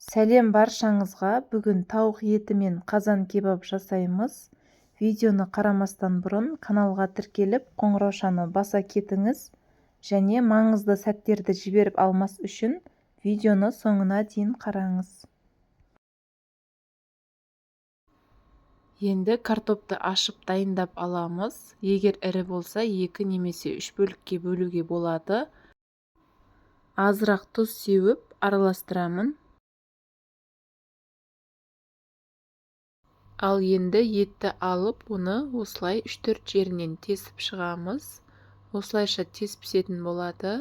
Сәлем баршаңызға. Бүгін тауық еті мен қазан кебаб жасаймыз. Видеоны қарамастан бұрын каналға тіркеліп, қоңыраушаны баса кетіңіз және маңызды сәттерді жіберіп алмас үшін видеоны соңына дейін қараңыз. Енді картопты ашып дайындап аламыз. Егер ірі болса 2 немесе 3 бөлікке бөлуге болады. Азырақ тұз сеуіп араластырамын. Ал енді етті алып, оны осылай 3-4 жерінен тесіп шығамыз. Осылайша тез пісетін болады.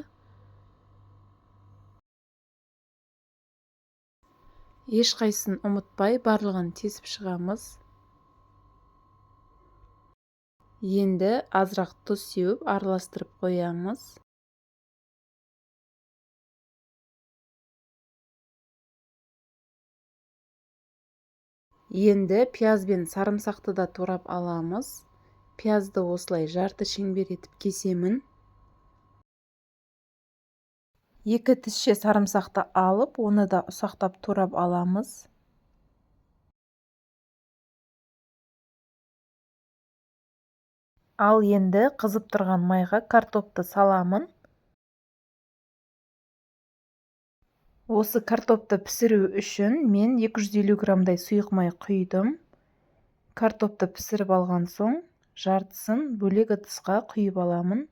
Ешқайсысын ұмытпай, барлығын тесіп шығамыз. Енді азырақ тұз сеуіп араластырып қоямыз. Енді пияз бен сарымсақты да турап аламыз. Пиязды осылай жарты шеңбер етіп кесемін. 2 тісше сарымсақты алып, оны да ұсақтап турап аламыз. Ал енді қызып тұрған майға картопты саламын. Осы картопты пісіру үшін мен 250 грамдай сұйық май құйдым. Картопты пісіріп алған соң, жартысын бөлек ыдысқа құйып аламын.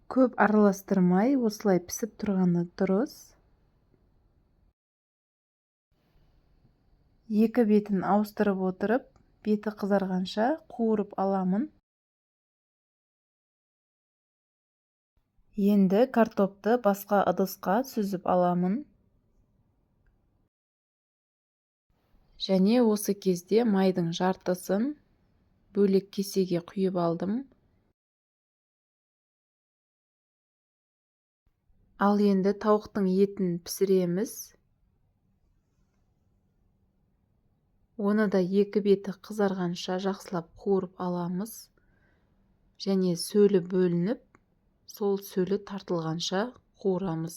Көп араластырмай, осылай пісіп тұрғаны дұрыс. 2 бетін ауыстырып отырып, беті қызарғанша қуырып аламын. Енді картопты басқа ыдысқа сүзіп аламын. Және осы кезде майдың жартысын бөлек кесеге құйып алдым. Ал енді тауықтың етін пісіреміз. Оны да 2 беті қызарғанша жақсылап қуырып аламыз. Және сөлі бөлініп, сол сөлі тартылғанша қуырамыз.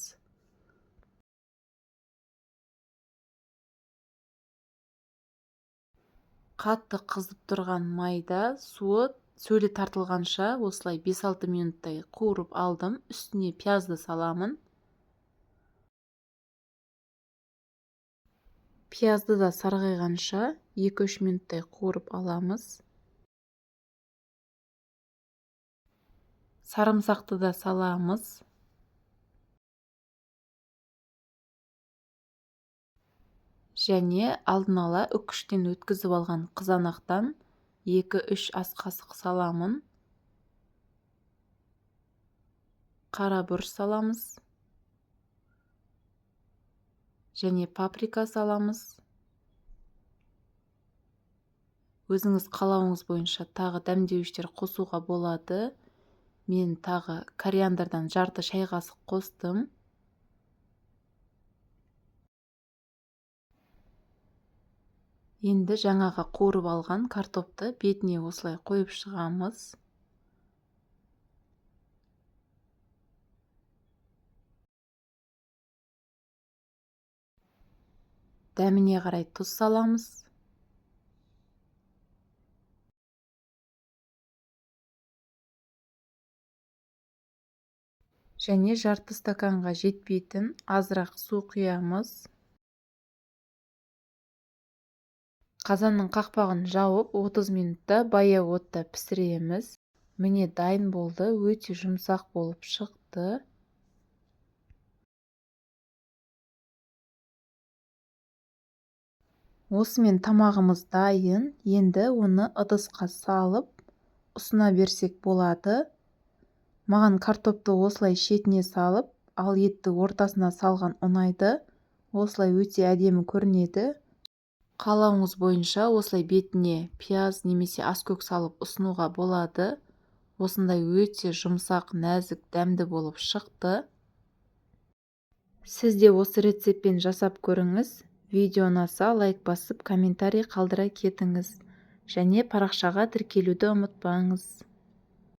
Қатты қызып тұрған майда сөлі тартылғанша осылай 5-6 минуттай қуырып алдым. Үстіне пиязды саламын. Пиязды да сарғайғанша 2-3 минуттай қуырып аламыз. Сарымсақты да саламыз. Және алдын ала үккіштен өткізіп алған қызанақтан 2-3 ас қасық саламын. Қара бұрыш саламыз. Және паприка саламыз. Өзіңіз қалауыңыз бойынша тағы дәмдеуіштер қосуға болады. Мен тағы кориандрдан жарты шай қасық қостым. Енді жаңағы қуырып алған картопты бетіне осылай қойып шығамыз. Дәміне қарай тұз саламыз. Және жарты стаканға жетпейтін азырақ су құямыз. Қазанның қақпағын жауып 30 минутта баяу отта пісіреміз. Міне дайын болды, өте жұмсақ болып шықты. Осымен тамағымыз дайын. Енді оны ыдысқа салып, ұсына берсек болады. Маған картопты осылай шетіне салып, ал етті ортасына салған ұнайды. Осылай өте әдемі көрінеді. Қалауыңыз бойынша осылай бетіне пияз немесе аскөк салып ұсынуға болады. Осындай өте жұмсақ, нәзік, дәмді болып шықты. Сіз де осы рецептпен жасап көріңіз. Видео ұнаса лайк басып, комментарий қалдыра кетіңіз. Және парақшаға тіркелуді ұмытпаңыз.